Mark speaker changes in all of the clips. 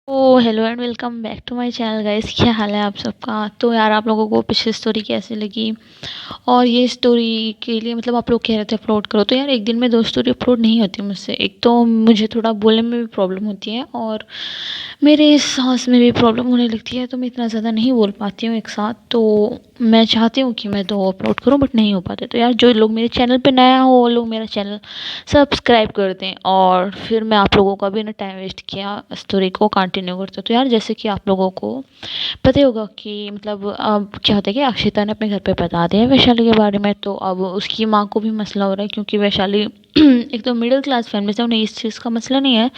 Speaker 1: Hello and welcome back to my channel guys. क्या हाल है आप सबका। तो यार आप लोगों को पिछली स्टोरी कैसी लगी और ये स्टोरी के लिए मतलब आप लोग कह रहे थे अपलोड करो, तो यार एक दिन में 2 स्टोरी अपलोड नहीं होती मुझसे। एक तो मुझे थोड़ा बोलने में भी प्रॉब्लम होती है और मेरे सांस में भी प्रॉब्लम होने लगती है, तो मैं इतना ज़्यादा नहीं बोल पाती हूँ एक साथ। तो मैं चाहती हूँ कि मैं 2 अपलोड करूँ बट नहीं हो पाते। तो यार जो लोग मेरे चैनल पे नया हो वो लोग मेरा चैनल सब्सक्राइब कर दें और फिर मैं आप लोगों का भी ना टाइम वेस्ट किया स्टोरी को कंटिन्यू करते। तो यार जैसे कि आप लोगों को पता ही होगा कि मतलब अब क्या होता है कि अक्षिता ने अपने घर पे बता दिया है वैशाली के बारे में। तो अब उसकी माँ को भी मसला हो रहा है क्योंकि वैशाली एक तो मिडिल क्लास फैमिली से, उन्हें इस चीज़ का मसला नहीं है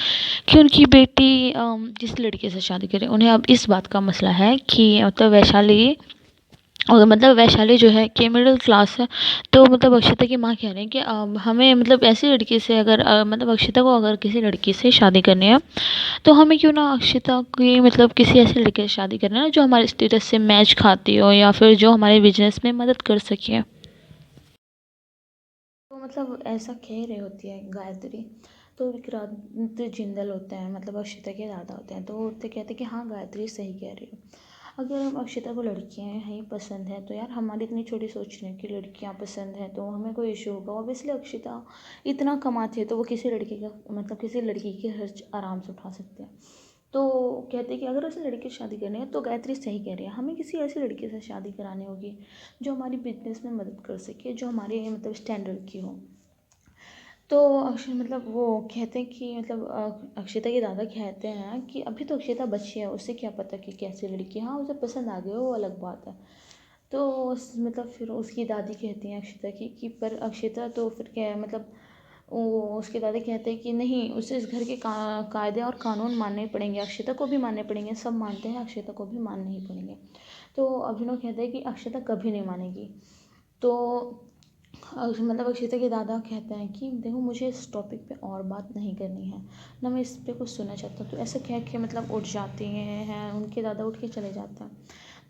Speaker 1: कि उनकी बेटी जिस लड़के से शादी करे। उन्हें अब इस बात का मसला है कि मतलब वैशाली और मतलब वैशाली जो है कि मिडिल क्लास है। तो मतलब अक्षिता की माँ कह रहे हैं कि हमें मतलब ऐसी लड़की से अगर मतलब अक्षिता को अगर किसी लड़की से शादी करनी है तो हमें क्यों ना अक्षिता की मतलब किसी ऐसे लड़के से शादी करना है जो हमारे स्टेटस से मैच खाती हो या फिर जो हमारे बिजनेस में मदद कर सके। तो मतलब ऐसा कह रही होती है गायत्री। तो विक्रांत जिंदल होते हैं मतलब अक्षिता के दादा होते हैं, तो वो कहते हैं कि हाँ गायत्री सही कह रही है। अगर हम अक्षिता को लड़कियां हैं ही पसंद है तो यार हमारी इतनी छोटी सोच नहीं कि लड़कियां पसंद है तो हमें कोई इशू होगा। ऑब्वियसली अक्षिता इतना कमाती है तो वो किसी लड़की का मतलब किसी लड़की की खर्च आराम से उठा सकते हैं। तो कहते हैं कि अगर उसे लड़की से शादी करनी है तो गायत्री सही कह रही है, हमें किसी ऐसी लड़की से शादी करानी होगी जो हमारी बिजनेस में मदद कर सके, जो हमारे मतलब स्टैंडर्ड की हो। तो मतलब वो कहते हैं कि मतलब अक्षिता के दादा कहते हैं कि अभी तो अक्षिता बच्ची है, उसे क्या पता कि कैसी लड़की है। हाँ उसे पसंद आ गई वो अलग बात है। तो मतलब फिर उसकी दादी कहती हैं अक्षिता की कि पर अक्षिता तो फिर क्या है मतलब वो उसके दादी कहते हैं कि नहीं, उसे इस घर के कायदे और कानून मानने ही पड़ेंगे, अक्षिता को भी मानने पड़ेंगे। सब मानते हैं, अक्षिता को भी मानने ही पड़ेंगे। तो अभिनव कहते हैं कि अक्षिता कभी नहीं मानेगी। तो मतलब अक्षिता के दादा कहते हैं कि देखो मुझे इस टॉपिक पे और बात नहीं करनी है, ना मैं इस पे कुछ सुनना चाहता हूँ। तो ऐसे कह के मतलब उठ जाती हैं उनके दादा, उठ के चले जाते हैं।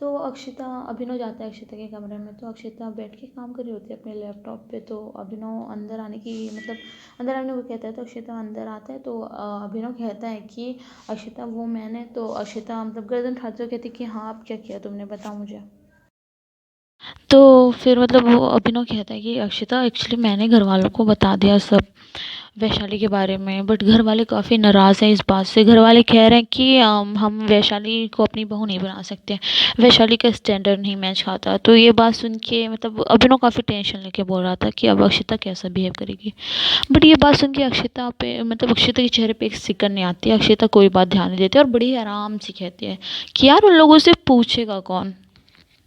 Speaker 1: तो अक्षिता अभिनव जाता है अक्षिता के कमरे में, तो अक्षिता बैठ के काम कर रही होती है अपने लैपटॉप पे। तो अभिनव अंदर आने की मतलब अंदर आने को कहता है, तो अक्षिता अंदर आता है। तो अभिनव कहता है कि अक्षिता वो मैंने, तो अक्षिता मतलब गर्दन उठाते हुए कहती है कि हाँ अब क्या किया तुमने, बताओ मुझे। तो फिर मतलब वो अभिनव कहता है कि अक्षिता एक्चुअली मैंने घर वालों को बता दिया सब वैशाली के बारे में, बट घर वाले काफ़ी नाराज़ हैं इस बात से। घर वाले कह रहे हैं कि हम वैशाली को अपनी बहू नहीं बना सकते, वैशाली का स्टैंडर्ड नहीं मैच खाता। तो ये बात सुन के मतलब अभिनव काफ़ी टेंशन लेके बोल रहा था कि अब अक्षिता कैसा बिहेव करेगी। बट ये बात सुन के अक्षिता पे मतलब अक्षिता के चेहरे पे एक सिकन नहीं आती है। अक्षिता कोई बात ध्यान नहीं देती और बड़ी आराम से कहती है कि यार उन लोगों से पूछेगा कौन।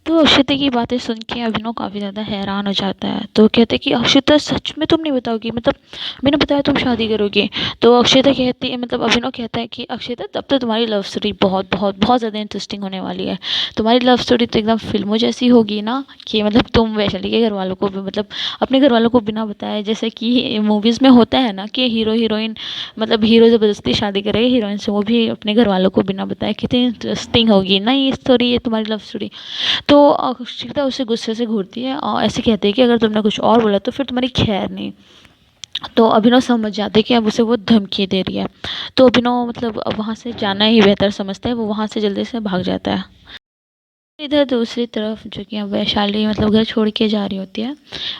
Speaker 1: तो अक्षिता की बातें सुन के अभिनव काफ़ी ज़्यादा हैरान हो जाता है। तो कहते कि अक्षिता सच में तुम नहीं बताओगी, मतलब मैंने बताया तुम शादी करोगी। तो अक्षिता कहती है मतलब अभिनव कहता है कि अक्षिता तब तो तुम्हारी लव स्टोरी बहुत बहुत बहुत ज़्यादा इंटरेस्टिंग होने वाली है। तुम्हारी लव स्टोरी तो एकदम फिल्मों जैसी होगी ना, कि मतलब तुम वैशाली के घर वालों को भी मतलब अपने घर वालों को बिना बताए, जैसे कि मूवीज़ में होता है ना कि हीरो हीरोइन मतलब हीरो ज़बरदस्ती शादी करेगा हीरोइन से, वो भी अपने घर वालों को बिना बताए। कितनी इंटरेस्टिंग होगी ना ये स्टोरी, ये तुम्हारी लव स्टोरी। तो अक्षिता उसे गुस्से से घूरती है और ऐसे कहती है कि अगर तुमने कुछ और बोला तो फिर तुम्हारी खैर नहीं। तो अभिनव समझ जाते हैं कि अब उसे वो धमकी दे रही है। तो अभिनव मतलब अब वहाँ से जाना ही बेहतर समझता है, वो वहाँ से जल्दी से भाग जाता है। इधर दूसरी तरफ जो कि अब वैशाली मतलब घर छोड़ के जा रही होती है,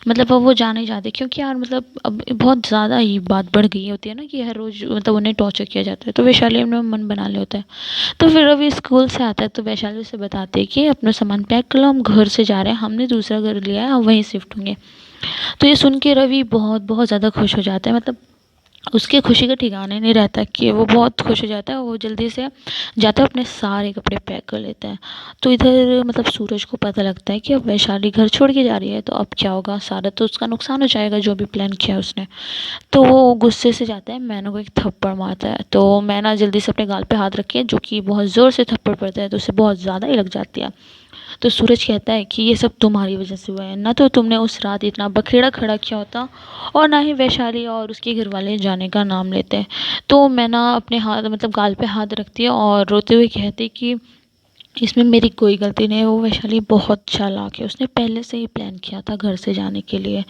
Speaker 1: मतलब अब वो जाने जाते क्योंकि यार मतलब अब बहुत ज़्यादा ही बात बढ़ गई होती है ना कि हर रोज़ मतलब उन्हें टॉर्चर किया जाता है। तो वैशाली अपना मन बना लिया होता है। तो फिर अभी स्कूल से आता है तो वैशाली उसे बताते हैं कि अपना सामान पैक कर लो, हम घर से जा रहे हैं, हमने दूसरा घर लिया है, हम वहीं शिफ्ट होंगे। तो ये सुन के रवि बहुत बहुत ज़्यादा खुश हो जाता है, मतलब उसके खुशी का ठिकाने नहीं रहता कि वो बहुत खुश हो जाता है। वो जल्दी से जाता है अपने सारे कपड़े पैक कर लेता है। तो इधर मतलब सूरज को पता लगता है कि अब वैशाली घर छोड़ के जा रही है, तो अब क्या होगा, सारा तो उसका नुकसान हो जाएगा जो भी प्लान किया है उसने। तो वो गुस्से से जाता है, मैना को एक थप्पड़ मारता है। तो मैना जल्दी से अपने गाल पे हाथ रखे जो कि बहुत ज़ोर से थप्पड़ पड़ता है, तो उसे बहुत ज़्यादा ही लग जाती है। तो सूरज कहता है कि ये सब तुम्हारी वजह से हुआ है, ना तो तुमने उस रात इतना बखेड़ा खड़ा किया होता और ना ही वैशाली और उसके घर वाले जाने का नाम लेते। तो मैना अपने हाथ मतलब गाल पे हाथ रखती है और रोते हुए कहती कि इसमें मेरी कोई गलती नहीं है। वो वैशाली बहुत चालाक है, उसने पहले से ही प्लान किया था घर से जाने के लिए।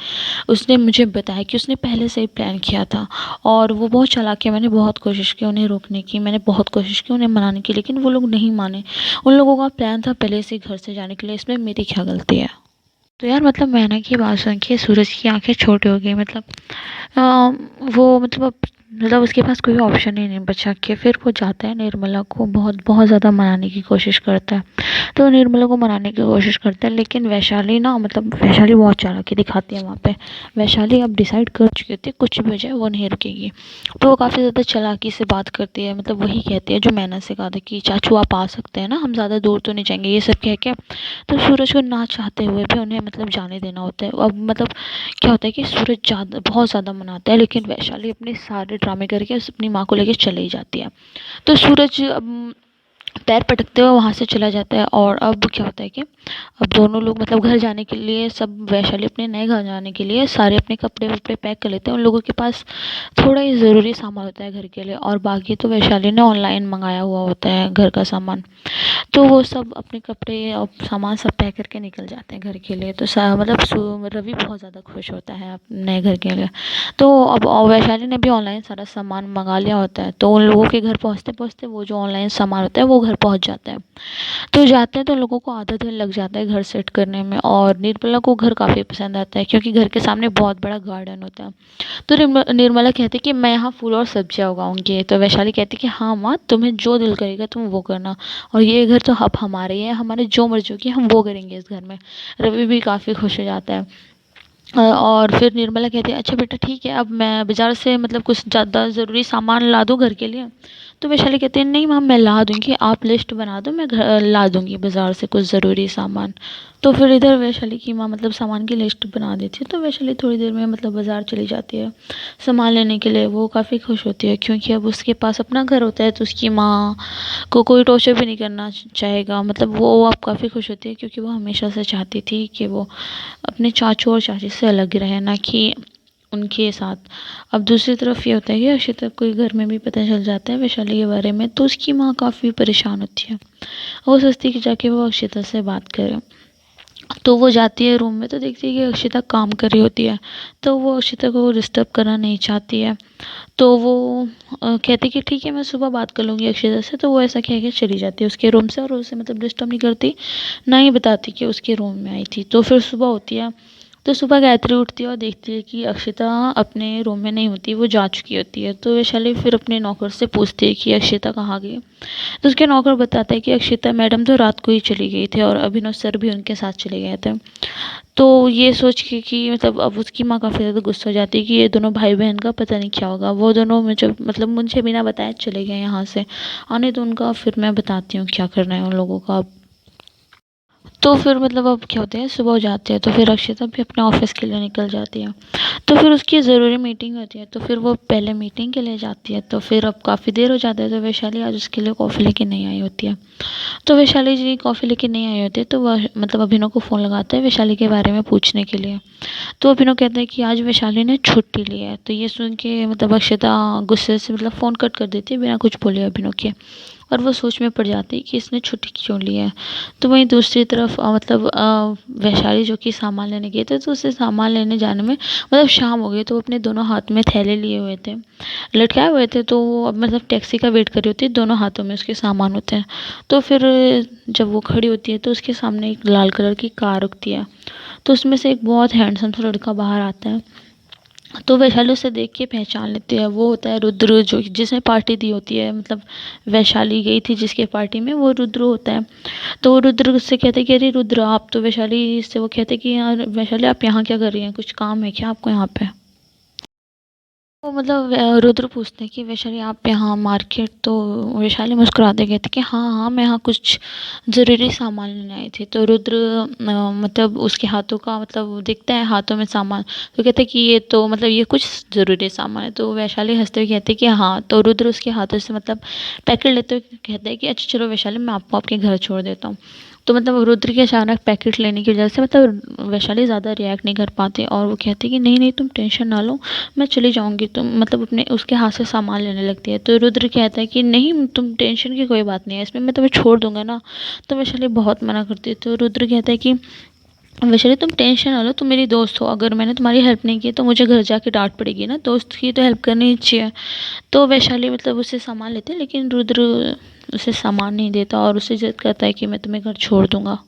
Speaker 1: उसने मुझे बताया कि उसने पहले से ही प्लान किया था और वो बहुत चालाक है। मैंने बहुत कोशिश की उन्हें रोकने की, मैंने बहुत कोशिश की उन्हें मनाने की, लेकिन वो लोग नहीं माने। उन लोगों का प्लान था पहले से ही घर से जाने के लिए, इसमें मेरी क्या गलती है। तो यार मतलब मैना की बात सुन के सूरज की आंखें छोटी हो गई। मतलब वो मतलब मतलब उसके पास कोई ऑप्शन ही नहीं बचा के फिर वो जाता है निर्मला को बहुत बहुत ज़्यादा मनाने की कोशिश करता है। तो निर्मला को मनाने की कोशिश करता है, लेकिन वैशाली ना मतलब वैशाली बहुत चालाकी दिखाती है वहाँ पे। वैशाली अब डिसाइड कर चुकी होती है कुछ भी हो जाए वो नहीं रुकेगी। तो वो काफ़ी ज़्यादा चालाकी से बात करती है, मतलब वही कहती है जो मैंने से कहा था कि चाचू आप आ सकते हैं ना, हम ज़्यादा दूर तो नहीं जाएंगे, ये सब कह के तो सूरज को ना चाहते हुए भी उन्हें मतलब जाने देना होता है। अब मतलब क्या होता है कि सूरज ज़्यादा बहुत ज़्यादा मनाता है, लेकिन वैशाली अपने सारे ड्रामे करके अपनी माँ को लेकर चली जाती है। तो सूरज पैर पटकते हुए वहाँ से चला जाता है। और अब क्या होता है कि अब दोनों लोग मतलब घर जाने के लिए सब वैशाली अपने नए घर जाने के लिए सारे अपने कपड़े वपड़े पैक कर लेते हैं। उन लोगों के पास थोड़ा ही ज़रूरी सामान होता है घर के लिए, और बाकी तो वैशाली ने ऑनलाइन मंगाया हुआ होता है घर का सामान। तो वो सब अपने कपड़े और सामान सब पैक करके निकल जाते हैं घर के लिए। तो मतलब रवि बहुत ज़्यादा खुश होता है अपने नए घर के लिए। तो अब वैशाली ने भी ऑनलाइन सारा सामान मंगा लिया होता है, तो उन लोगों के घर पहुँचते पहुँचते वो जो ऑनलाइन सामान होता है वो घर पहुँच जाता है। तो जाते हैं तो लोगों को आधा दिन लग जाता है घर सेट करने में, और निर्मला को घर काफ़ी पसंद आता है क्योंकि घर के सामने बहुत बड़ा गार्डन होता है। तो निर्मला कहती है कि मैं यहाँ फूल और सब्जियाँ उगाऊंगी। तो वैशाली कहती है कि हाँ माँ, तुम्हें जो दिल करेगा तुम वो करना, और ये घर तो अब हमारे ही है, हमारे जो मर्जी होगी हम वो करेंगे इस घर में। रवि भी काफ़ी खुश हो जाता है। और फिर निर्मला कहती है अच्छा बेटा ठीक है, अब मैं बाज़ार से मतलब कुछ ज़्यादा ज़रूरी सामान ला दूँ घर के लिए। तो वैशाली कहती है नहीं मैम, मैं ला दूँगी, आप लिस्ट बना दो, मैं घर ला दूँगी बाज़ार से कुछ ज़रूरी सामान। तो फिर इधर वैशाली की माँ मतलब सामान की लिस्ट बना देती है। तो वैशाली थोड़ी देर में मतलब बाज़ार चली जाती है सामान लेने के लिए। वो काफ़ी खुश होती है क्योंकि अब उसके पास अपना घर होता है, तो उसकी माँ को कोई टॉर्चर भी नहीं करना चाहेगा। मतलब वो अब काफ़ी खुश होती है क्योंकि वो हमेशा से चाहती थी कि वो अपने चाचू और चाची से अलग रहे, ना कि उनके साथ। अब दूसरी तरफ ये होता है कि अक्षिता को घर में भी पता चल जाता है वैशाली के बारे में, तो उसकी माँ काफ़ी परेशान होती है। वो सोचती है कि जाके वो अक्षिता से बात करे। तो वो जाती है रूम में तो देखती है कि अक्षिता काम कर रही होती है। तो वो अक्षिता को डिस्टर्ब करना नहीं चाहती है। तो वो कहती है कि ठीक है मैं सुबह बात कर लूँगी अक्षिता से। तो वो ऐसा कह के चली जाती है उसके रूम से, और उसे मतलब डिस्टर्ब नहीं करती, ना ही बताती कि उसके रूम में आई थी। तो फिर सुबह होती है, तो सुबह गायत्री उठती है और देखती है कि अक्षिता अपने रूम में नहीं होती, वो जा चुकी होती है। तो वैशाली फिर अपने नौकर से पूछती है कि अक्षिता कहाँ गई। तो उसके नौकर बताता है कि अक्षिता मैडम तो रात को ही चली गई थी और अभिनव सर भी उनके साथ चले गए थे। तो ये सोच के कि मतलब अब उसकी माँ काफ़ी ज़्यादा गुस्सा हो जाती है कि ये दोनों भाई बहन का पता नहीं क्या होगा, वो दोनों मुझे मतलब मुझे बिना बताए चले गए यहाँ से, आने तो उनका, फिर मैं बताती हूँ क्या करना है उन लोगों का। तो फिर मतलब अब क्या होता है सुबह हो जाती है, तो फिर अक्षिता भी अपने ऑफिस के लिए निकल जाती है। तो फिर उसकी ज़रूरी मीटिंग होती है, तो फिर वो पहले मीटिंग के लिए जाती है। तो फिर अब काफ़ी देर हो जाता है, तो वैशाली आज उसके लिए कॉफ़ी लेके नहीं आई होती है। तो वैशाली जी कॉफ़ी लेके नहीं आई होती है, तो वह मतलब अभिनव को फ़ोन लगाता है वैशाली के बारे में पूछने के लिए। तो अभिनव कहता है कि आज वैशाली ने छुट्टी ली है। तो ये सुन के मतलब अक्षिता गुस्से से मतलब फ़ोन कट कर देती है बिना कुछ बोले अभिनव के, और वो सोच में पड़ जाती है कि इसने छुट्टी क्यों ली है। तो वहीं दूसरी तरफ मतलब वैशाली जो कि सामान लेने गए थे, तो उसे सामान लेने जाने में मतलब शाम हो गई, तो वो अपने दोनों हाथ में थैले लिए हुए थे, लटकाए हुए थे। तो वो अब मतलब टैक्सी का वेट कर रही होती है, दोनों हाथों में उसके सामान होते हैं। तो फिर जब वो खड़ी होती है तो उसके सामने एक लाल कलर की कार रुकती है। तो उसमें से एक बहुत हैंडसम सा लड़का बाहर आता है। तो वैशाली उसे देख के पहचान लेती है, वो होता है रुद्र, जो जिसने पार्टी दी होती है, मतलब वैशाली गई थी जिसके पार्टी में, वो रुद्र होता है। तो वो रुद्र उससे कहते हैं कि अरे रुद्र आप, तो वैशाली से वो कहते हैं कि यार वैशाली आप यहाँ क्या कर रही हैं, कुछ काम है क्या आपको यहाँ पे। तो मतलब रुद्र पूछते हैं कि वैशाली आप यहाँ मार्केट, तो वैशाली मुस्कुराते कहते कि हाँ हाँ मैं यहाँ कुछ ज़रूरी सामान लेने आई थी। तो रुद्र मतलब उसके हाथों का मतलब दिखता है हाथों में सामान, तो कहते कि ये तो मतलब ये कुछ ज़रूरी सामान है। तो वैशाली हंसते हुए कहते कि हाँ। तो रुद्र उसके हाथों से मतलब पैकेट लेते हुए कहते हैं कि अच्छा चलो वैशाली मैं आपको आपके घर छोड़ देता हूँ। तो मतलब रुद्र के अचानक पैकेट लेने की वजह से मतलब वैशाली ज़्यादा रिएक्ट नहीं कर पाती और वो कहती कि नहीं नहीं तुम टेंशन ना लो, मैं चली जाऊँगी, तुम मतलब अपने उसके हाथ से सामान लेने लगती है। तो रुद्र कहता है कि नहीं तुम टेंशन की कोई बात नहीं है, इसमें मैं तुम्हें छोड़ दूंगा ना। तो वैशाली बहुत मना करती है। तो रुद्र कहता है कि वैशाली तुम टेंशन ना लो, तुम मेरी दोस्त हो, अगर मैंने तुम्हारी हेल्प नहीं की तो मुझे घर जाके डांट पड़ेगी ना, दोस्त की तो हेल्प करनी ही चाहिए। तो वैशाली मतलब उससे सामान लेते हैं लेकिन रुद्र उसे सामान नहीं देता और उसे जिद करता है कि मैं तुम्हें घर छोड़ दूंगा।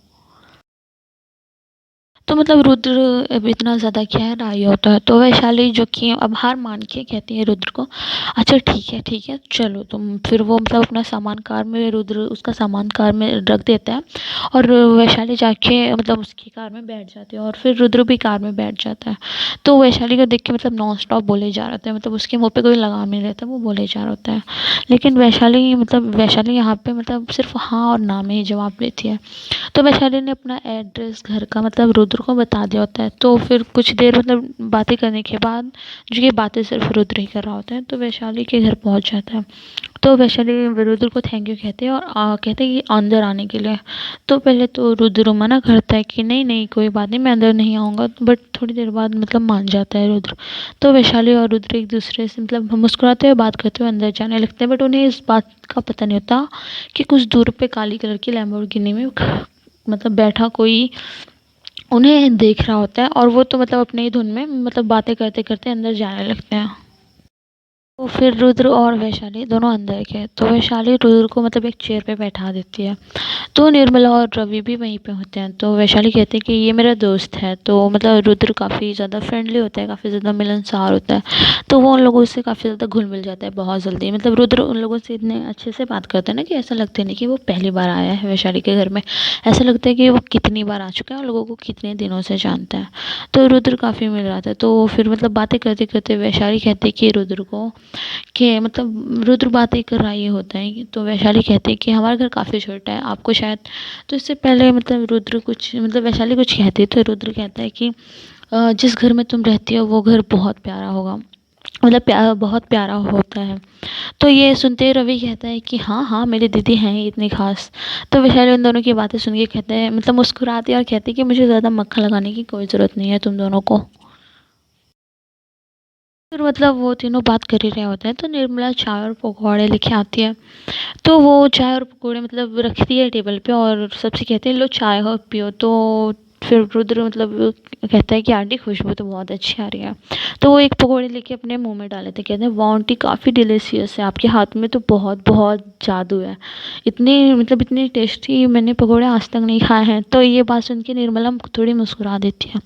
Speaker 1: तो मतलब रुद्र अब इतना ज़्यादा गहराई होता है तो वैशाली जो कि अब हार मान के कहती है रुद्र को, अच्छा ठीक है चलो तुम। फिर वो मतलब अपना सामान कार में, रुद्र उसका सामान कार में रख देता है और वैशाली जाके मतलब उसकी कार में बैठ जाती है और फिर रुद्र भी कार में बैठ जाता है। तो वैशाली को देख के मतलब नॉन स्टॉप बोले जा रहा था, मतलब उसके मुँह पे कोई लगाम नहीं रहता, वो बोले जा रहा होता है। लेकिन वैशाली यहाँ पे मतलब सिर्फ हाँ और ना में ही जवाब देती है। तो वैशाली ने अपना एड्रेस घर का मतलब रुद्र को बता दिया होता है। तो फिर कुछ देर मतलब बातें करने के बाद, जो ये बातें सिर्फ रुद्र ही कर रहा होता है, तो वैशाली के घर पहुंच जाता है। तो वैशाली रुद्र को थैंक यू कहते हैं और कहते हैं कि अंदर आने के लिए। तो पहले तो रुद्र मना करता है कि नहीं नहीं कोई बात नहीं, मैं अंदर नहीं आऊँगा, बट थोड़ी देर बाद मतलब मान जाता है रुद्र। तो वैशाली और रुद्र एक दूसरे से मतलब मुस्कुराते हुए बात करते हुए अंदर जाने लगते हैं, बट उन्हें इस बात का पता नहीं होता कि कुछ दूर पे काली कलर की लैम्बोर्गिनी में मतलब बैठा कोई उन्हें देख रहा होता है और वो तो मतलब अपने ही धुन में मतलब बातें करते करते अंदर जाने लगते हैं। तो फिर रुद्र और वैशाली दोनों अंदर गए तो वैशाली रुद्र को मतलब एक चेयर पे बैठा देती है। तो निर्मला और रवि भी वहीं पे होते हैं। तो वैशाली कहते हैं कि ये मेरा दोस्त है। तो मतलब रुद्र काफ़ी ज़्यादा फ्रेंडली होता है, काफ़ी ज़्यादा मिलनसार होता है। तो वो उन लोगों से काफ़ी ज़्यादा घुल मिल जाता है बहुत जल्दी। मतलब रुद्र उन लोगों से इतने अच्छे से बात करता है ना कि ऐसा लगता नहीं कि वो पहली बार आया है वैशाली के घर में। ऐसा लगता है कि वो कितनी बार आ चुका है और लोगों को कितने दिनों से जानता है। तो रुद्र काफ़ी मिल रहा था। तो फिर मतलब बातें करते करते वैशाली कहती है कि रुद्र को कि मतलब रुद्र बातें कर रहा ये होता है। तो वैशाली कहती है कि हमारा घर काफ़ी छोटा है, आपको शायद। तो इससे पहले मतलब रुद्र कुछ मतलब वैशाली कुछ कहती है तो रुद्र कहता है कि जिस घर में तुम रहती हो वो घर बहुत प्यारा होगा, मतलब बहुत प्यारा होता है। तो ये सुनते ही रवि कहता है कि हाँ हाँ मेरी दीदी हैं ही इतनी खास। तो वैशाली उन दोनों की बातें सुन के कहते हैं मतलब मुस्कुराती है और कहती है कि मुझे ज़्यादा मक्खन लगाने की कोई ज़रूरत नहीं है तुम दोनों को। फिर मतलब वो तीनों बात कर ही रहे होते हैं तो निर्मला चाय और पकौड़े लेके आती है। तो वो चाय और पकौड़े मतलब रखती है टेबल पे और सबसे कहते हैं लो चाय हो पियो। तो फिर रुद्र मतलब कहता है कि आंटी खुशबू तो बहुत अच्छी आ रही है। तो वो एक पकौड़े लेके अपने मुंह में डाल लेते, कहते हैं वाह आंटी काफ़ी डिलीशियस है, आपके हाथ में तो बहुत बहुत जादू है, इतने मतलब इतने टेस्टी मैंने पकौड़े आज तक नहीं खाए हैं। तो ये बात सुन के निर्मला थोड़ी मुस्कुरा देती है।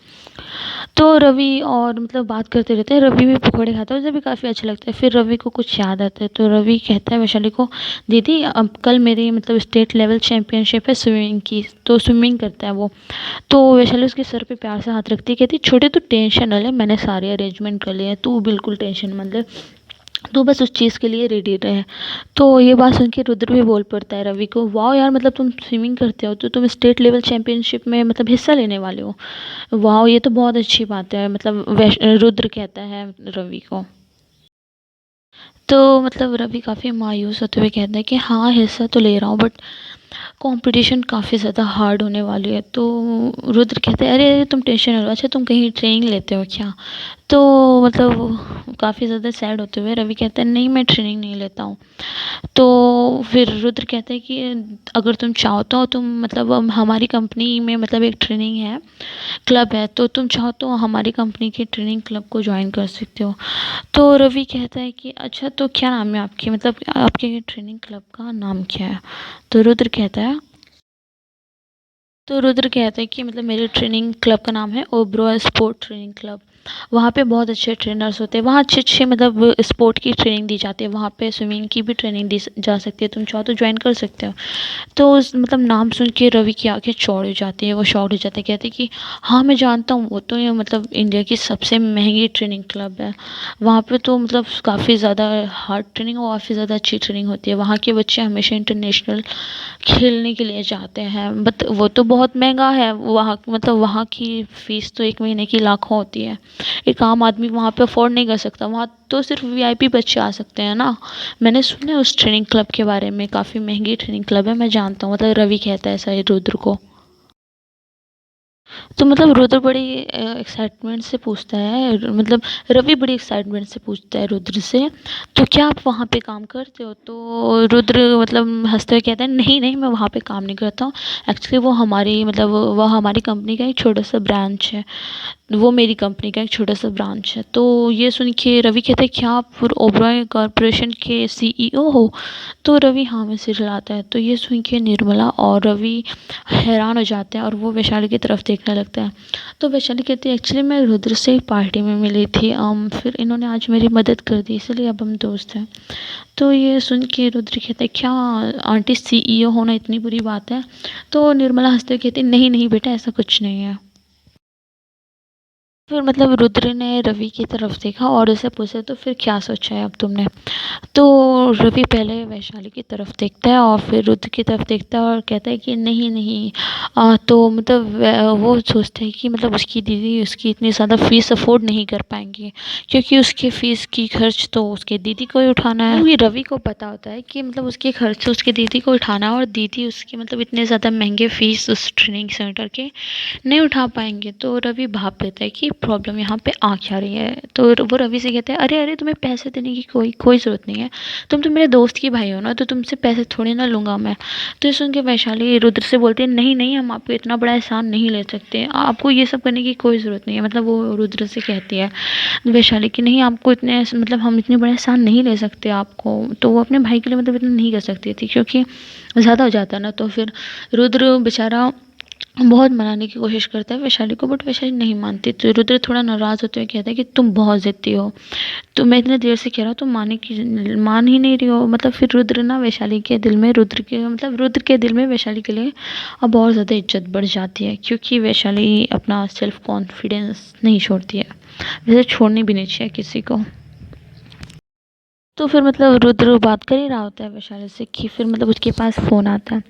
Speaker 1: तो रवि और मतलब बात करते रहते हैं, रवि भी पकौड़े खाता है, उसे भी काफ़ी अच्छा लगता है। फिर रवि को कुछ याद आता है तो रवि कहता है वैशाली को, दीदी अब कल मेरी मतलब स्टेट लेवल चैम्पियनशिप है स्विमिंग की, तो स्विमिंग करता है वो। तो वैशाली उसके सर पे प्यार से हाथ रखती है, कहती छोटे तू टेंशन न ले, मैंने सारे अरेंजमेंट कर लिए हैं, तू बिल्कुल टेंशन मत ले, तू बस उस चीज़ के लिए रेडी रहे। तो ये बात सुन के रुद्र भी बोल पड़ता है रवि को, वाह यार मतलब तुम स्विमिंग करते हो तो तुम स्टेट लेवल चैम्पियनशिप में मतलब हिस्सा लेने वाले हो, वाह ये तो बहुत अच्छी बात है। मतलब रुद्र कहता है रवि को। तो मतलब रवि काफ़ी मायूस होते हुए कहता है कि हाँ हिस्सा तो ले रहा हूँ बट कंपटीशन काफ़ी ज़्यादा हार्ड होने वाली है। तो रुद्र कहते हैं अरे अरे तुम टेंशन लो, अच्छा तुम कहीं ट्रेनिंग लेते हो क्या। तो मतलब काफ़ी ज़्यादा सैड होते हुए रवि कहता है नहीं मैं ट्रेनिंग नहीं लेता हूँ। तो फिर रुद्र कहते हैं कि अगर तुम चाहो तो तुम मतलब हमारी कंपनी में मतलब एक ट्रेनिंग है, क्लब है, तो तुम चाहो तो हमारी कंपनी के ट्रेनिंग क्लब को ज्वाइन कर सकते हो। तो रवि कहता है कि अच्छा तो क्या नाम है आपकी, मतलब आपके ट्रेनिंग क्लब का नाम क्या है। तो रुद्र कहता है कि मतलब मेरे ट्रेनिंग क्लब का नाम है ओब्रो स्पोर्ट ट्रेनिंग क्लब। वहाँ पे बहुत अच्छे ट्रेनर्स होते हैं, वहाँ अच्छे अच्छे मतलब स्पोर्ट की ट्रेनिंग दी जाती है, वहाँ पे स्विमिंग की भी ट्रेनिंग दी जा सकती है, तुम चाहो तो ज्वाइन कर सकते हो। तो उस मतलब नाम सुन के रवि की आंखें चौड़ हो जाती है, वो शॉर्ट हो जाते हैं, कहते हैं कि हाँ मैं जानता हूँ, वो तो ये मतलब इंडिया की सबसे महंगी ट्रेनिंग क्लब है। वहाँ पे तो मतलब काफ़ी ज़्यादा हार्ड ट्रेनिंग और काफ़ी ज़्यादा अच्छी ट्रेनिंग होती है, वहाँ के बच्चे हमेशा इंटरनेशनल खेलने के लिए जाते हैं। बट वो तो बहुत महंगा है वहाँ, मतलब वहाँ की फ़ीस तो 1 महीने की लाखों होती है। एक आम आदमी वहाँ पे अफ़ोर्ड नहीं कर सकता, वहाँ तो सिर्फ़ वीआईपी बच्चे आ सकते हैं ना। मैंने सुना है उस ट्रेनिंग क्लब के बारे में, काफ़ी महंगी ट्रेनिंग क्लब है, मैं जानता हूँ, मतलब रवि कहता है ऐसा ये रुद्र को। तो मतलब रुद्र बड़ी एक्साइटमेंट से पूछता है, मतलब रवि बड़ी एक्साइटमेंट से पूछता है रुद्र से, तो क्या आप वहाँ पे काम करते हो? तो रुद्र मतलब हंसते हुए कहता है, नहीं नहीं, मैं वहाँ पे काम नहीं करता हूँ। एक्चुअली वो हमारी, मतलब वो हमारी कंपनी का एक छोटा सा ब्रांच है, वो मेरी कंपनी का एक छोटा सा ब्रांच है। तो ये सुन के रवि कहता है, क्या आप ओबरॉय कॉरपोरेशन के सीईओ हो? तो रवि हाँ में सिर हिलाता है। तो ये सुन के निर्मला और रवि हैरान हो जाते हैं और वो वैशाली की तरफ देखने लगते हैं। तो वैशाली कहती है, एक्चुअली मैं रुद्र से एक पार्टी में मिली थी, फिर इन्होंने आज मेरी मदद कर दी, इसलिए अब हम दोस्त हैं। तो ये सुन के रुद्र कहता है, क्या आंटी सीईओ होना इतनी बुरी बात है? तो निर्मला हंसते हुए कहती है, नहीं नहीं बेटा, ऐसा कुछ नहीं है। फिर मतलब रुद्र ने रवि की तरफ देखा और उसे पूछा, तो फिर क्या सोचा है अब तुमने? तो रवि पहले वैशाली की तरफ देखता है और फिर रुद्र की तरफ देखता है और कहता है कि नहीं नहीं, तो मतलब वो सोचता है कि मतलब उसकी दीदी उसकी इतनी ज़्यादा फ़ीस अफोर्ड नहीं कर पाएंगी, क्योंकि उसके फ़ीस की खर्च तो उसके दीदी को ही उठाना है। क्योंकि रवि को पता होता है कि मतलब उसके खर्च उसके दीदी को उठाना है और दीदी उसकी मतलब इतने ज़्यादा महंगे फ़ीस उस ट्रेनिंग सेंटर के नहीं उठा पाएंगे। तो रवि भाप लेता है कि प्रॉब्लम यहाँ पे आ क्या रही है। तो वो रवि से कहता है, अरे अरे, तुम्हें पैसे देने की कोई कोई ज़रूरत नहीं है, तुम तो मेरे दोस्त की भाई हो ना, तो तुमसे पैसे थोड़ी ना लूँगा मैं। तो ये सुन के वैशाली रुद्र से बोलते हैं, नहीं नहीं, हम आपको इतना बड़ा एहसान नहीं ले सकते, आपको ये सब करने की कोई ज़रूरत नहीं है। मतलब वो रुद्र से कहती है वैशाली कि नहीं, आपको इतने मतलब हम इतने बड़े एहसान नहीं ले सकते आपको। तो वो अपने भाई के लिए मतलब इतना नहीं कर सकती थी, क्योंकि ज़्यादा हो जाता ना। तो फिर रुद्र बेचारा बहुत मनाने की कोशिश करता है वैशाली को, बट वैशाली नहीं मानती। तो रुद्र थोड़ा नाराज़ होते हुए कहता है कि तुम बहुत ज़िद्दी हो, तो मैं इतने देर से कह रहा हूँ, तुम मान ही नहीं रही हो। मतलब फिर रुद्र ना वैशाली के दिल में, रुद्र के दिल में वैशाली के लिए अब और ज़्यादा इज्जत बढ़ जाती है, क्योंकि वैशाली अपना सेल्फ कॉन्फिडेंस नहीं छोड़ती है, वैसे छोड़नी भी नहीं चाहिए किसी को। तो फिर मतलब रुद्र बात कर ही रहा होता है वैशाली से कि फिर मतलब उसके पास फ़ोन आता है।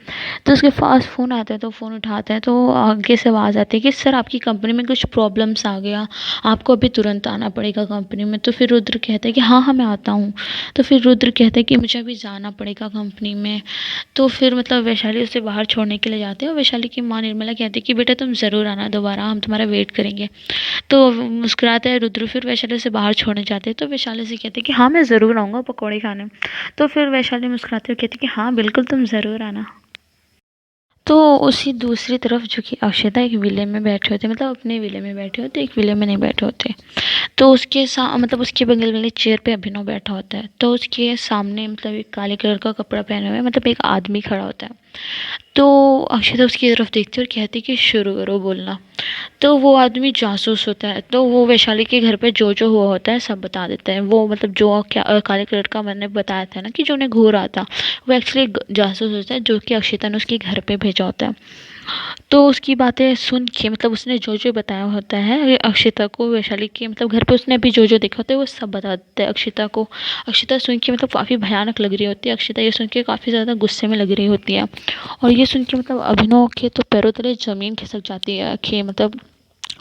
Speaker 1: तो उसके पास फ़ोन आता है तो फ़ोन उठाता है, तो आगे से आवाज़ आती है कि सर, आपकी कंपनी में कुछ प्रॉब्लम्स आ गया, आपको अभी तुरंत आना पड़ेगा कंपनी में। तो फिर रुद्र कहता है कि हाँ हाँ, मैं आता हूँ। तो फिर रुद्र कहता है कि मुझे अभी जाना पड़ेगा कंपनी में। तो फिर मतलब वैशाली उसे बाहर छोड़ने के लिए जाते हैं और वैशाली की माँ निर्मला कहती है कि बेटा तुम ज़रूर आना दोबारा, हम तुम्हारा वेट करेंगे। तो मुस्कुराता है रुद्र, फिर वैशाली से बाहर छोड़ने जाते हैं। तो वैशाली से कहते हैं कि हाँ, मैं ज़रूर आऊँगा पकौड़े खाने। तो फिर वैशाली मुस्कुराते हुए कहती है कि हाँ बिल्कुल, तुम ज़रूर आना। तो उसी दूसरी तरफ जो कि अक्षता एक विले में बैठे होते, मतलब अपने विले में बैठे होते, एक विले में नहीं बैठे होते। तो उसके मतलब उसके बगल वाली चेयर पे अभिनव बैठा होता है। तो उसके सामने मतलब एक काले कलर का कपड़ा पहने हुए मतलब एक आदमी खड़ा होता है। तो अक्षता उसकी तरफ देखती है और कहती है कि शुरू करो बोलना। तो वो आदमी जासूस होता है, तो वो वैशाली के घर पे जो जो हुआ होता है सब बता देता है। वो मतलब जो क्या काले कलर का मैंने बताया था ना कि जो उन्हें घूर आता, वो एक्चुअली जासूस होता है, जो कि अक्षता ने उसके घर पे भेजा होता है। तो उसकी बातें सुन के मतलब उसने जो जो बताया होता है अक्षता को, वैशाली के मतलब घर पे उसने अभी जो जो देखा होता है वो सब बता देता है अक्षता को। अक्षता सुन के मतलब काफ़ी भयानक लग रही होती है, अक्षता ये सुन के काफ़ी ज़्यादा गुस्से में लग रही होती है। और ये सुन के मतलब अभिनव के तो पैरों तले ज़मीन खिसक जाती है कि मतलब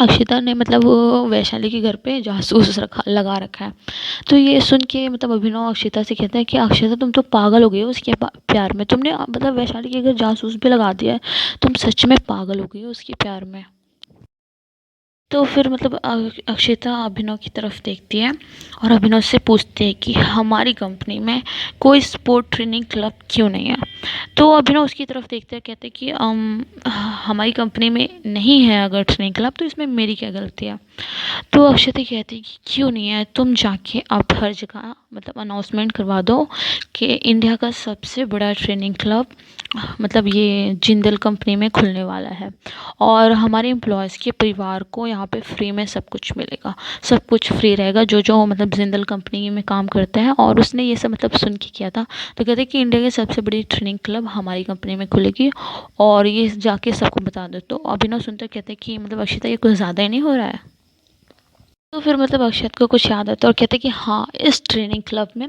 Speaker 1: अक्षिता ने मतलब वो वैशाली के घर पे जासूस लगा रखा है। तो ये सुन के मतलब अभिनव अक्षिता से कहता है कि अक्षिता, तुम तो पागल हो गई हो उसके प्यार में, तुमने मतलब वैशाली के घर जासूस भी लगा दिया है, तुम सच में पागल हो गई हो उसके प्यार में। तो फिर मतलब अक्षिता अभिनव की तरफ देखती है और अभिनव से पूछती है कि हमारी कंपनी में कोई स्पोर्ट ट्रेनिंग क्लब क्यों नहीं है? तो अभिनव उसकी तरफ देखते हैं, कहते हैं कि हमारी कंपनी में नहीं है अगर ट्रेनिंग क्लब, तो इसमें मेरी क्या गलती है? तो अक्षता कहती है कि क्यों नहीं है, तुम जाके आप हर जगह मतलब अनाउंसमेंट करवा दो कि इंडिया का सबसे बड़ा ट्रेनिंग क्लब मतलब ये जिंदल कंपनी में खुलने वाला है और हमारे एम्प्लॉयज़ के परिवार को यहाँ पे फ्री में सब कुछ मिलेगा, सब कुछ फ्री रहेगा जो जो मतलब जिंदल कंपनी में काम करते हैं। और उसने ये सब मतलब सुन के किया था। तो कहते कि इंडिया की सबसे बड़ी ट्रेनिंग क्लब हमारी कंपनी में खुलेगी और ये जाके सबको बता दो। तो अभिनव सुनते कहते कि मतलब अक्षिता, ये कुछ ज़्यादा ही नहीं हो रहा है? तो फिर मतलब अक्षत को कुछ याद आता है और कहते कि हाँ, इस ट्रेनिंग क्लब में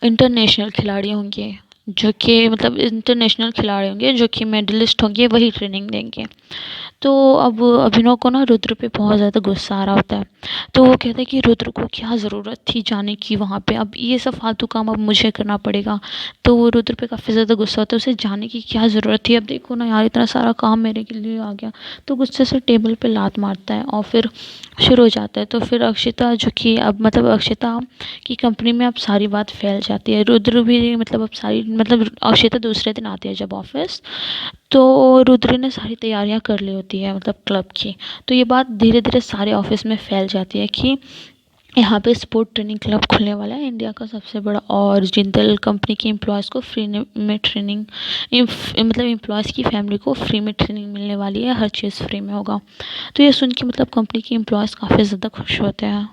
Speaker 1: इंटरनेशनल खिलाड़ी होंगे, जो कि मतलब इंटरनेशनल खिलाड़ी होंगे, जो कि मेडलिस्ट होंगे, वही ट्रेनिंग देंगे। तो अब अभिनव को ना रुद्र पे बहुत ज़्यादा गुस्सा आ रहा होता है। तो वो कहता है कि रुद्र को क्या ज़रूरत थी जाने की वहाँ पे, अब ये सब फालतू काम अब मुझे करना पड़ेगा। तो वो रुद्र पे काफ़ी ज़्यादा गुस्सा होता है, उसे जाने की क्या ज़रूरत थी, अब देखो ना यार इतना सारा काम मेरे के लिए आ गया। तो गुस्से से टेबल पे लात मारता है और फिर शुरू हो जाता है। तो फिर अक्षिता, जो कि अब मतलब अक्षिता की कंपनी में अब सारी बात फैल जाती है। रुद्र भी मतलब अब सारी मतलब अक्षिता दूसरे दिन आती है जब ऑफिस, तो रुद्र ने सारी तैयारियां कर ली होती है मतलब क्लब की। तो ये बात धीरे धीरे सारे ऑफिस में फैल जाती है कि यहाँ पे स्पोर्ट ट्रेनिंग क्लब खुलने वाला है, इंडिया का सबसे बड़ा, और जिंदल कंपनी के एम्प्लॉयज़ को फ्री में ट्रेनिंग, मतलब एम्प्लॉयज़ की फैमिली को फ्री में ट्रेनिंग मिलने वाली है, हर चीज़ फ्री में होगा। तो ये सुन के मतलब कंपनी के एम्प्लॉयज़ काफ़ी ज़्यादा खुश होते हैं।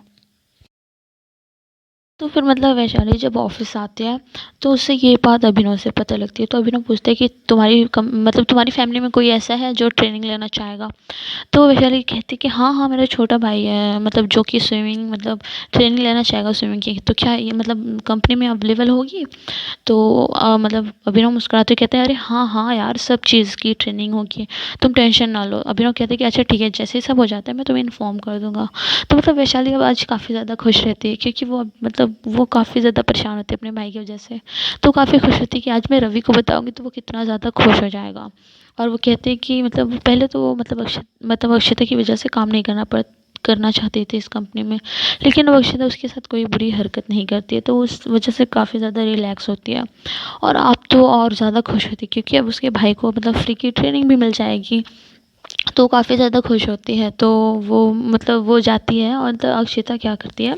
Speaker 1: तो फिर मतलब वैशाली जब ऑफिस आती है तो उससे ये बात अभिनव से पता लगती है। तो अभिनव पूछता है कि मतलब तुम्हारी फैमिली में कोई ऐसा है जो ट्रेनिंग लेना चाहेगा। तो वैशाली कहती है कि हाँ हाँ, मेरा छोटा भाई है मतलब जो कि स्विमिंग मतलब ट्रेनिंग लेना चाहेगा स्विमिंग की, तो क्या ये मतलब कंपनी में अवेलेबल होगी। तो मतलब अभिनव मुस्कुराते कहते हैं अरे हाँ हाँ यार, सब चीज़ की ट्रेनिंग होगी, तुम टेंशन ना लो। अभिनव कहते हैं कि अच्छा ठीक है, जैसे ही सब हो जाता है मैं तुम्हें इन्फॉर्म कर दूंगा। तो मतलब वैशाली अब आज काफ़ी ज़्यादा खुश रहती है, क्योंकि वो मतलब वो काफ़ी ज़्यादा परेशान होती है अपने भाई की वजह से। तो काफ़ी खुश होती है कि आज मैं रवि को बताऊंगी तो वो कितना ज़्यादा खुश हो जाएगा। और वो कहते हैं कि मतलब पहले तो वो मतलब अक्षता की वजह से काम नहीं करना चाहती थी इस कंपनी में, लेकिन अब अक्षता उसके साथ कोई बुरी हरकत नहीं करती है, तो उस वजह से काफ़ी ज़्यादा रिलैक्स होती है। और अब तो और ज़्यादा खुश होती है, क्योंकि अब उसके भाई को मतलब फ्री की ट्रेनिंग भी मिल जाएगी। तो काफ़ी ज़्यादा खुश होती है। तो वो मतलब वो जाती है, और तो अक्षिता क्या करती है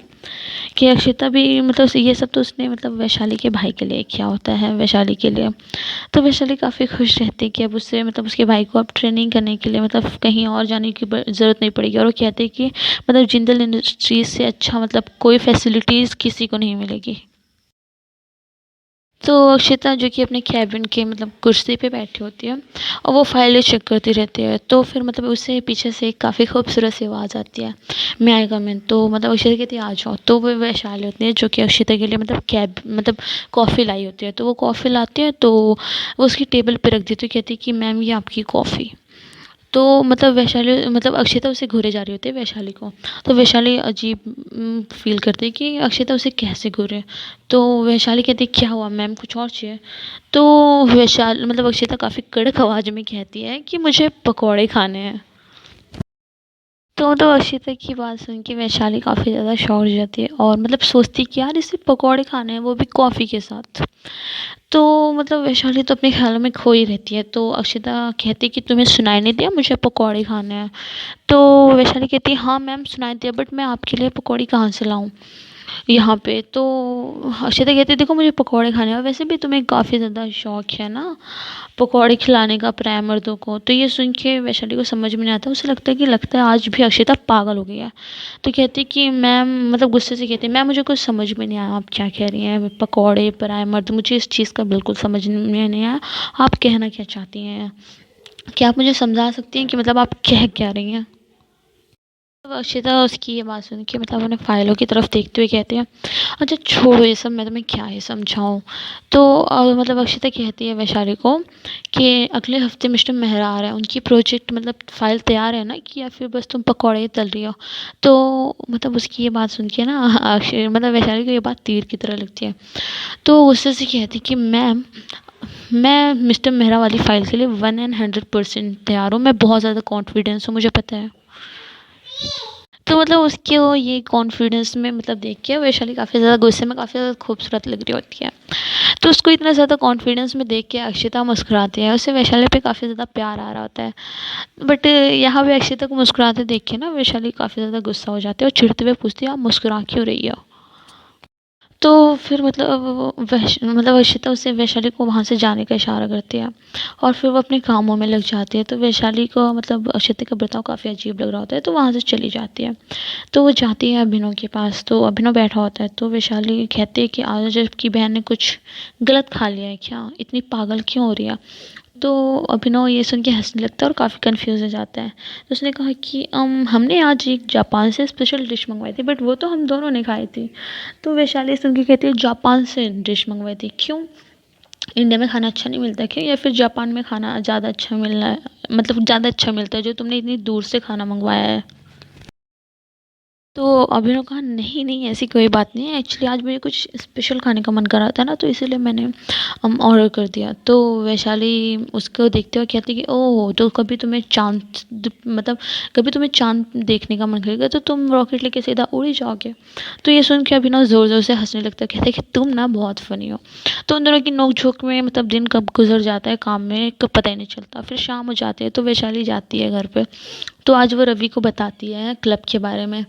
Speaker 1: कि अक्षिता भी मतलब ये सब तो उसने मतलब वैशाली के भाई के लिए किया होता है, वैशाली के लिए। तो वैशाली काफ़ी खुश रहती है कि अब उससे मतलब उसके भाई को अब ट्रेनिंग करने के लिए मतलब कहीं और जाने की ज़रूरत नहीं पड़ेगी। और वो कहते हैं कि मतलब जिंदल इंडस्ट्रीज़ से अच्छा मतलब कोई फैसिलिटीज़ किसी को नहीं मिलेगी। तो अक्षिता, जो कि अपने कैबिन के मतलब कुर्सी पे बैठी होती है और वो फाइलें चेक करती रहती है, तो फिर मतलब उससे पीछे से एक काफ़ी खूबसूरत सी आवाज़ आती है, मैं आई कम इन। तो मतलब अक्षिता कहती है आ जाओ। तो वो वैशाली होती है जो कि अक्षिता के लिए मतलब कॉफ़ी लाई होती है। तो वो कॉफ़ी लाती है, तो वो उसकी टेबल पे रख देती है, कहती है कि मैम ये आपकी कॉफ़ी। तो मतलब वैशाली मतलब अक्षिता उसे घूरे जा रही होती है वैशाली को। तो वैशाली अजीब फील करती है कि अक्षिता उसे कैसे घूरे। तो वैशाली कहती है क्या हुआ मैम, कुछ और चाहिए। तो वैशाली मतलब अक्षिता काफ़ी कड़क आवाज़ में कहती है कि मुझे पकौड़े खाने हैं। तो अक्षिता की बात सुन के वैशाली काफ़ी ज़्यादा शॉक हो जाती है, और मतलब सोचती कि यार इसे पकौड़े खाने हैं, वो भी कॉफ़ी के साथ। तो मतलब वैशाली तो अपने ख्यालों में खोई रहती है। तो अक्षिता कहती है कि तुम्हें सुनाई नहीं दिया मुझे पकौड़े खाने हैं। तो वैशाली कहती है हाँ मैम सुनाई दिया, बट मैं आपके लिए पकौड़ी कहाँ से लाऊं यहाँ पे। तो अक्षिता कहती है देखो मुझे पकौड़े खाने हैं, और वैसे भी तुम्हें काफ़ी ज़्यादा शौक है ना पकौड़े खिलाने का प्राय मर्दों को। तो ये सुन के वैशाली को समझ में नहीं आता, उसे लगता है आज भी अक्षिता पागल हो गई है। तो कहती है कि मैम मतलब गुस्से से कहती है मैम मुझे कुछ समझ में नहीं आया आप क्या कह रही हैं, पकौड़े पराए मर्द, मुझे इस चीज़ का बिल्कुल समझ में नहीं आया, आप कहना क्या चाहती हैं, क्या आप मुझे समझा सकती हैं कि मतलब आप कह क्या रही हैं। तो अक्षिता उसकी ये बात सुन के मतलब उन्हें फाइलों की तरफ देखते हुए कहते हैं अच्छा छोड़ो ये सब, मैं तुम्हें क्या ही समझाऊँ। तो मतलब अक्षिता कहती है वैशाली को कि अगले हफ्ते मिस्टर मेहरा आ रहा है, उनकी प्रोजेक्ट मतलब फाइल तैयार है ना, कि या फिर बस तुम पकौड़े ही तल रही हो। तो मतलब उसकी ये बात सुन के ना मतलब वैशाली को ये बात तीर की तरह लगती है। तो गुस्से से कहती कि मैम मैं मिस्टर मेहरा वाली फ़ाइल के लिए 100% तैयार हूँ, मैं बहुत ज़्यादा कॉन्फिडेंस हूँ, मुझे पता है। तो मतलब उसके वो ये कॉन्फिडेंस में मतलब देख के वैशाली काफ़ी ज़्यादा गुस्से में काफ़ी ज़्यादा खूबसूरत लग रही होती है। तो उसको इतना ज़्यादा कॉन्फिडेंस में देख के अक्षिता मुस्कुराती है, उसे वैशाली पे काफ़ी ज़्यादा प्यार आ रहा होता है। बट यहाँ पे अक्षिता को मुस्कुराते देख के ना वैशाली काफ़ी ज़्यादा गुस्सा हो जाती है, और चिढ़ते हुए पूछती है आप मुस्कुरा क्यों रही हो। तो फिर मतलब मतलब अक्षिता उससे वैशाली को वहाँ से जाने का इशारा करती है, और फिर वो अपने कामों में लग जाती है। तो वैशाली को मतलब अक्षिता का बर्ताव काफ़ी अजीब लग रहा होता है, तो वहाँ से चली जाती है। तो वो जाती है अभिनव के पास, तो अभिनव बैठा होता है। तो वैशाली कहती है कि आज आपकी बहन ने कुछ गलत खा लिया है क्या, इतनी पागल क्यों हो रही है। तो अभिनव ये सुन के हंसने लगता है और काफ़ी कंफ्यूज हो जाता है। तो उसने कहा कि हमने आज एक जापान से स्पेशल डिश मंगवाई थी, बट वो तो हम दोनों ने खाई थी। तो वैशाली सुन के कहती है जापान से डिश मंगवाई थी क्यों। इंडिया में खाना अच्छा नहीं मिलता क्यों, या फिर जापान में खाना ज़्यादा अच्छा मिल रहा है, मतलब ज़्यादा अच्छा मिलता है जो तुमने इतनी दूर से खाना मंगवाया है। तो अभी उन्होंने कहा नहीं नहीं ऐसी कोई बात नहीं है, एक्चुअली आज मुझे कुछ स्पेशल खाने का मन कर रहा था ना, तो इसीलिए मैंने ऑर्डर कर दिया। तो वैशाली उसको देखते हुए कहती कि ओह, तो कभी तुम्हें चाँद मतलब कभी तुम्हें चाँद देखने का मन करेगा तो तुम रॉकेट लेके सीधा उड़ ही जाओगे। तो ये सुन के अभिनव ज़ोर ज़ोर से हंसने लगता है, कहते हैं कि तुम ना बहुत फ़नी हो। तो उन दोनों की नोक-झोंक में मतलब दिन कब गुज़र जाता है काम में क पता ही नहीं चलता। फिर शाम हो जाती है तो वैशाली जाती है घर पे। तो आज वो रवि को बताती है क्लब के बारे में।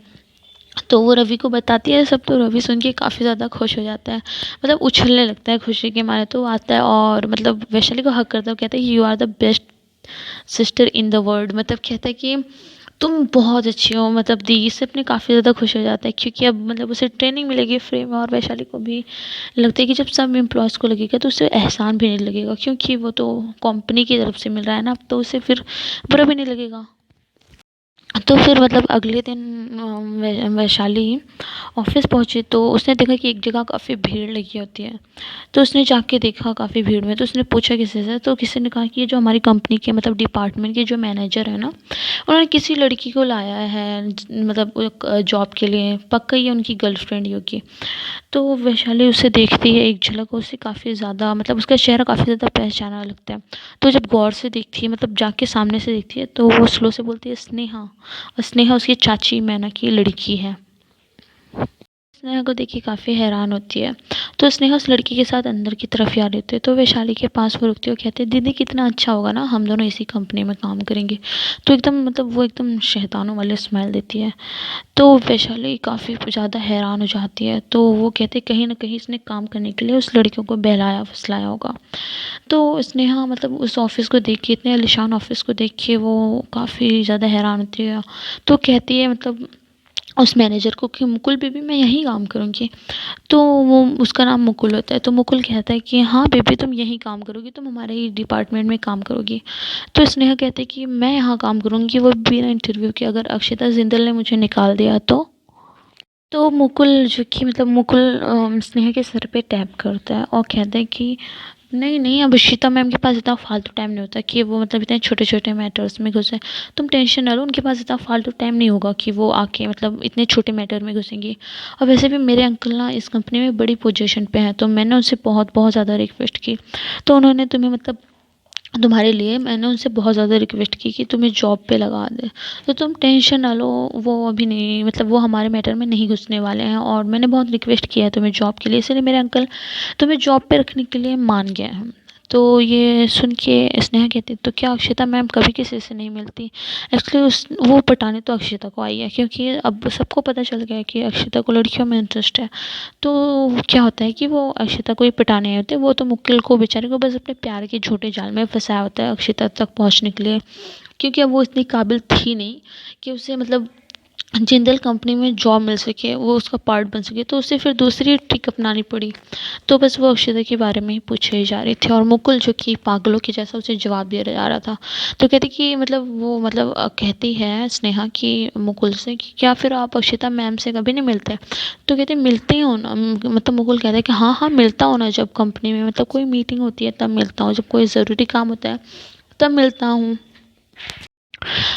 Speaker 1: तो वो रवि को बताती है सब, तो रवि सुन के काफ़ी ज़्यादा खुश हो जाता है, मतलब उछलने लगता है खुशी के मारे। तो वो आता है और मतलब वैशाली को हग करता है, कहता है you are the best sister in the world, मतलब कहता है कि तुम बहुत अच्छी हो, मतलब दी। इससे अपने काफ़ी ज़्यादा खुश हो जाता है क्योंकि अब मतलब उसे ट्रेनिंग मिलेगी फ्री में। और वैशाली को भी लगता है कि जब सब एम्प्लॉयज़ को लगेगा तो उसे एहसान भी नहीं लगेगा, क्योंकि वो तो कंपनी की तरफ से मिल रहा है ना, तो उसे फिर बुरा भी नहीं लगेगा। तो फिर मतलब अगले दिन वैशाली ऑफिस पहुंची तो उसने देखा कि एक जगह काफ़ी भीड़ लगी होती है। तो उसने जाके देखा काफ़ी भीड़ में, तो उसने पूछा किसी से, तो किसी ने कहा कि ये जो हमारी कंपनी के मतलब डिपार्टमेंट के जो मैनेजर है ना, उन्होंने किसी लड़की को लाया है मतलब जॉब के लिए, पक्का ये उनकी गर्लफ्रेंड ही होगी। तो वैशाली उसे देखती है एक झलक, उसे काफ़ी ज़्यादा मतलब उसका चेहरा काफ़ी ज़्यादा पहचाना लगता है। तो जब गौर से देखती है, मतलब जाके सामने से देखती है, तो वो स्लो से बोलती है स्नेहा। और स्नेहा उसकी चाची मैना की लड़की है। स्नेहा को देख के काफ़ी हैरान होती है। तो स्नेहा उस लड़की के साथ अंदर की तरफ जा रही होती है, तो वैशाली के पास वो रुकती है और कहते हैं दीदी कितना अच्छा होगा ना, हम दोनों इसी कंपनी में काम करेंगे। तो एकदम मतलब वो एकदम शैतानों वाले स्माइल देती है। तो वैशाली काफ़ी ज़्यादा हैरान हो जाती है। तो वो कहते कहीं ना कहीं इसने काम करने के लिए उस लड़कियों को बहलाया फुसलाया होगा। तो स्नेहा मतलब उस ऑफ़िस को देख के, इतने आलीशान ऑफ़िस को देख के वो काफ़ी ज़्यादा हैरान होती है। तो कहती है मतलब उस मैनेजर को कि मुकुल बेबी मैं यहीं काम करूँगी। तो वो उसका नाम मुकुल होता है। तो मुकुल कहता है कि हाँ बेबी तुम यहीं काम करोगी, तुम हमारे ही डिपार्टमेंट में काम करोगी। तो स्नेहा कहते हैं कि मैं यहाँ काम करूँगी वो बिना इंटरव्यू के, अगर अक्षिता जिंदल ने मुझे निकाल दिया तो मुकुल जो कि मतलब मुकुल स्नेहा के सर पे टैप करता है और कहता है कि नहीं नहीं, अब इशिता मैम के पास इतना फालतू टाइम नहीं होता कि वो मतलब इतने छोटे छोटे मैटर्स में घुसे। तुम टेंशन ना लो, उनके पास इतना फालतू टाइम नहीं होगा कि वो आके मतलब इतने छोटे मैटर में घुसेंगी। और वैसे भी मेरे अंकल ना इस कंपनी में बड़ी पोजीशन पे हैं, तो मैंने उनसे बहुत बहुत ज़्यादा रिक्वेस्ट की, तो उन्होंने तुम्हें मतलब तुम्हारे लिए मैंने उनसे बहुत ज़्यादा रिक्वेस्ट की कि तुम्हें जॉब पे लगा दें। तो तुम टेंशन ना लो, वो अभी नहीं मतलब वो हमारे मैटर में नहीं घुसने वाले हैं, और मैंने बहुत रिक्वेस्ट किया है तुम्हें जॉब के लिए, इसलिए मेरे अंकल तुम्हें जॉब पे रखने के लिए मान गए हैं। तो ये सुन के स्नेहा कहती तो क्या अक्षिता मैम कभी किसी से नहीं मिलती? एक्चुअली उस वो पटाने तो अक्षिता को आई है, क्योंकि अब सबको पता चल गया है कि अक्षिता को लड़कियों में इंटरेस्ट है। तो क्या होता है कि वो अक्षिता को ही पटाने आए होते हैं, वो तो मुक्किल को बेचारे को बस अपने प्यार के झूठे जाल में फंसाया होता है अक्षिता तक पहुंचने के लिए, क्योंकि अब वो इतनी काबिल थी नहीं कि उसे मतलब जिंदल कंपनी में जॉब मिल सके, वो उसका पार्ट बन सके। तो उसे फिर दूसरी ट्रिक अपनानी पड़ी। तो बस वो अक्षता के बारे में ही पूछे जा रहे थे, और मुकुल जो कि पागलों के जैसा उसे जवाब दिया जा रहा था। तो कहती कि मतलब वो मतलब कहती है स्नेहा कि मुकुल से कि क्या फिर आप अक्षिता मैम से कभी नहीं मिलते? तो कहते मिलती हूँ ना, मतलब मुकुल कहता है कि हाँ हाँ मिलता हूँ ना, जब कंपनी में मतलब कोई मीटिंग होती है तब मिलता हूँ, जब कोई ज़रूरी काम होता है तब मिलता हूँ।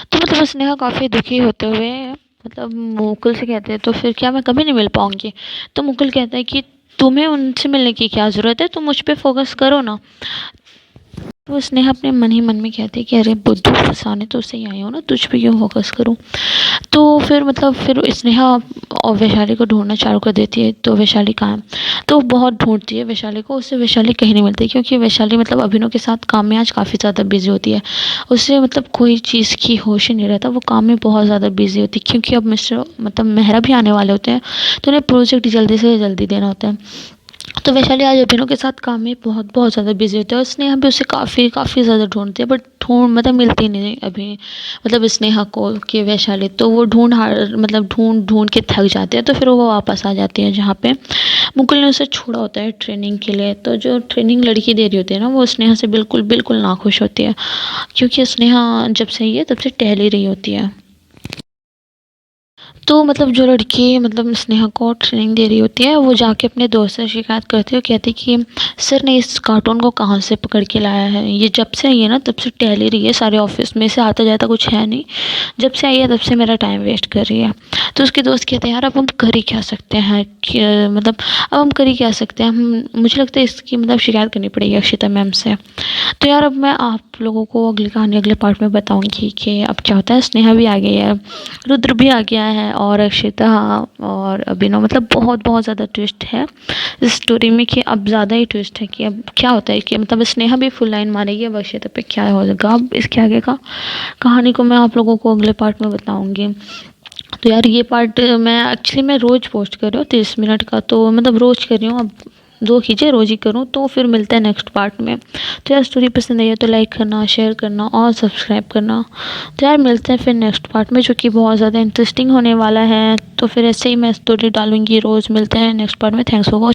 Speaker 1: तो मतलब स्नेहा काफ़ी दुखी होते हुए मतलब मुकुल से कहते हैं तो फिर क्या मैं कभी नहीं मिल पाऊँगी? तो मुकुल कहता है कि तुम्हें उनसे मिलने की क्या ज़रूरत है, तुम मुझ पे फोकस करो ना। तो स्नेहा अपने मन ही मन में कहती है कि अरे बुद्धू फंसाने तो उसे ही आई हो ना, तुझ पे क्यों फोकस करूँ। तो फिर मतलब फिर स्नेहा और वैशाली को ढूंढना चालू कर देती है, तो वैशाली कहाँ है? तो बहुत ढूंढती है वैशाली को, उससे वैशाली कहीं नहीं मिलती, क्योंकि वैशाली मतलब अभिनव के साथ काम में आज काफ़ी ज़्यादा बिजी होती है। उसे मतलब कोई चीज़ की होश ही नहीं रहता, वो काम में बहुत ज़्यादा बिजी होती है, क्योंकि अब मिस्टर मतलब मेहरा भी आने वाले होते हैं, तो उन्हें प्रोजेक्ट जल्दी से जल्दी देना होता है। तो वैशाली आज अभिनव के साथ काम में बहुत बहुत ज़्यादा बिजी होता है, और स्नेहा भी उसे काफ़ी काफ़ी ज़्यादा ढूंढती है, बट ढूंढ मतलब मिलती नहीं अभी मतलब स्नेहा को कि वैशाली। तो वो मतलब ढूंढ ढूंढ के थक जाते हैं, तो फिर वो वापस आ जाती है जहाँ पे मुकुल ने उसे छोड़ा होता है ट्रेनिंग के लिए। तो जो ट्रेनिंग लड़की दे रही होती है ना, वो स्नेहा से बिल्कुल बिल्कुल नाखुश होती है, क्योंकि स्नेहा जब से ही है तब से टहल ही रही होती है। तो मतलब जो लड़की मतलब स्नेहा को ट्रेनिंग दे रही होती है, वो जाके अपने दोस्त से शिकायत करती है और कहती है कि सर ने इस कार्टून को कहाँ से पकड़ के लाया है, ये जब से आई है ना तब से टहल ही रही है, सारे ऑफिस में से आता जाता कुछ है नहीं, जब से आई है तब से मेरा टाइम वेस्ट कर रही है। तो उसके दोस्त कहते हैं यार अब हम कर ही क्या सकते हैं कि मतलब अब हम कर ही क्या सकते हैं, हम मुझे लगता है इसकी मतलब शिकायत करनी पड़ेगी अक्षिता मैम से। तो यार अब मैं आप लोगों को अगली कहानी अगले पार्ट में बताऊंगी कि अब क्या होता है। स्नेहा भी आ गई है, रुद्र भी आ गया है और अक्षिता और अभिनव, मतलब बहुत बहुत ज़्यादा ट्विस्ट है इस स्टोरी में कि अब ज़्यादा ही ट्विस्ट है कि अब क्या होता है कि मतलब स्नेहा भी फुल लाइन मारेगी, अब अक्षिता पे क्या होगा, अब इसके आगे का कहानी को मैं आप लोगों को अगले पार्ट में बताऊंगी। तो यार ये पार्ट मैं रोज़ पोस्ट कर रही हूँ 30 मिनट का, तो मतलब रोज़ कर रही हूँ, अब 2 खींचे रोज़ ही करूँ, तो फिर मिलता है नेक्स्ट पार्ट में। तो यार स्टोरी पसंद आई है तो लाइक करना, शेयर करना और सब्सक्राइब करना। तो यार मिलते हैं फिर नेक्स्ट पार्ट में, जो कि बहुत ज़्यादा इंटरेस्टिंग होने वाला है। तो फिर ऐसे ही मैं स्टोरी डालूंगी रोज़। मिलते हैं नेक्स्ट पार्ट में। Thanks for watching.